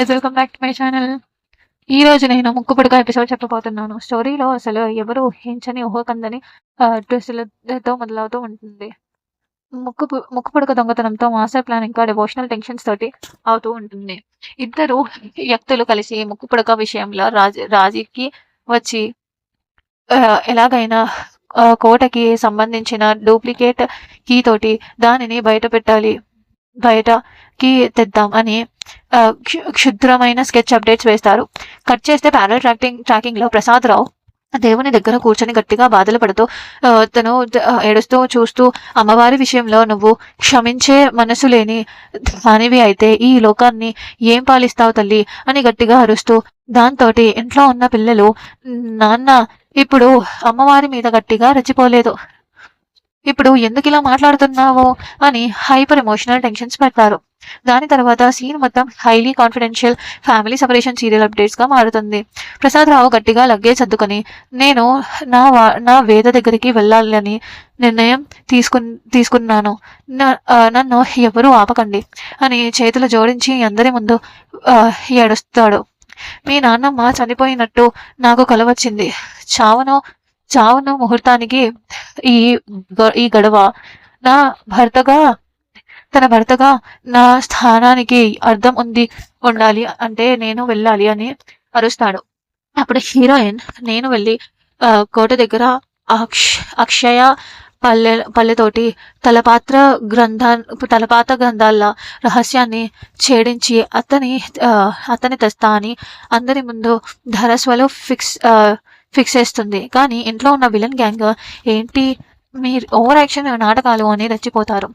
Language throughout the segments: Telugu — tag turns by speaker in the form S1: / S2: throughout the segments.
S1: Guys, welcome back to my channel. ఈ రోజు నేను ముక్కుపుడక ఎపిసోడ్ చెప్పబోతున్నాను. స్టోరీలో అసలు ఎవరు ఊహించని ఊహకందని ట్విస్టులతో మొదలవుతూ ఉంటుంది. ముక్కుపుడక దొంగతనంతో మాస్టర్ ప్లాన్ ఇంకా డివోషనల్ టెన్షన్స్ తోటి అవుతూ ఉంటుంది. ఇద్దరు వ్యక్తులు కలిసి ముక్కుపుడక విషయంలో రాజీకి వచ్చి ఎలాగైనా కోటకి సంబంధించిన డూప్లికేట్ కీ తోటి దానిని బయటకి తెద్దాం అని క్షుద్రమైన స్కెచ్ అప్డేట్స్ వేస్తారు. కట్ చేస్తే ప్యారల్ ట్రాకింగ్ లో ప్రసాద్ రావు దేవుని దగ్గర కూర్చొని గట్టిగా బాధలు పడుతూ తను ఏడుస్తూ చూస్తూ, అమ్మవారి విషయంలో నువ్వు క్షమించే మనసు లేని దానివి అయితే ఈ లోకాన్ని ఏం పాలిస్తావు తల్లి అని గట్టిగా అరుస్తూ, దాంతో ఇంట్లో ఉన్న పిల్లలు నాన్న ఇప్పుడు అమ్మవారి మీద గట్టిగా రెచ్చిపోలేదు, ఇప్పుడు ఎందుకు ఇలా మాట్లాడుతున్నావు అని హైపర్ ఎమోషనల్ టెన్షన్స్ పెడతారు. దాని తర్వాత సీన్ మొత్తం highly confidential family separation serial updates గా మారుతుంది. ప్రసాద్ రావు గట్టిగా లగేజ్ సర్దుకొని, నేను నా వేద దగ్గరికి వెళ్ళాలని నిర్ణయం తీసుకున్నాను, నన్ను ఎవరూ ఆపకండి అని చేతులు జోడించి అందరి ముందు ఏడుస్తాడు. మీ నాన్నమ్మ చనిపోయినట్టు నాకు కల వచ్చింది. చావును ముహూర్తానికి ఈ గడవ తన భర్తగా నా స్థానానికి అర్థం ఉండాలి అంటే నేను వెళ్ళాలి అని అరుస్తాడు. అప్పుడు హీరోయిన్ నేను వెళ్ళి కోట దగ్గర అక్షయ పల్లెతోటి తలపాత గ్రంథాల రహస్యాన్ని ఛేడించి అతని తెస్తా అని అందరి ముందు ధరస్వలో ఫిక్స్ చేస్తుంది. కానీ ఇంట్లో ఉన్న విలన్ గ్యాంగ్ ఏంటి మీరు ఓవర్ యాక్షన్ నాటకాలు అని రెచ్చిపోతారు.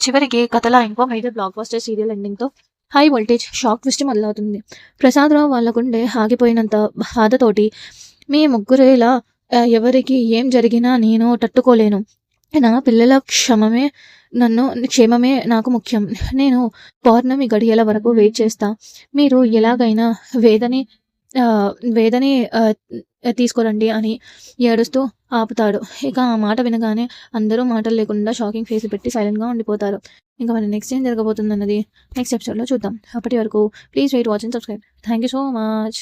S1: చివరికి కథల ఇంకో major block buster serial ending తో హై వోల్టేజ్ షాక్ ట్విస్ట్ మొదలవుతుంది. ప్రసాద్ రావు వాళ్ళ గుండె ఆగిపోయినంత బాధతోటి, మీ ముగ్గురు ఇలా ఎవరికి ఏం జరిగినా నేను తట్టుకోలేను, నా పిల్లల క్షేమమే నాకు ముఖ్యం, నేను పౌర్ణమి గడియల వరకు వెయిట్ చేస్తా, మీరు ఎలాగైనా వేదని తీసుకురండి అని ఏడుస్తూ ఆపుతాడు. ఇక ఆ మాట వినగానే అందరూ మాటలు లేకుండా షాకింగ్ ఫేస్ పెట్టి సైలెంట్గా ఉండిపోతారు. ఇంకా మన నెక్స్ట్ ఏం జరగబోతుంది అన్నది నెక్స్ట్ ఎపిసోడ్లో చూద్దాం. అప్పటి వరకు please wait, watch and subscribe. Thank you so much.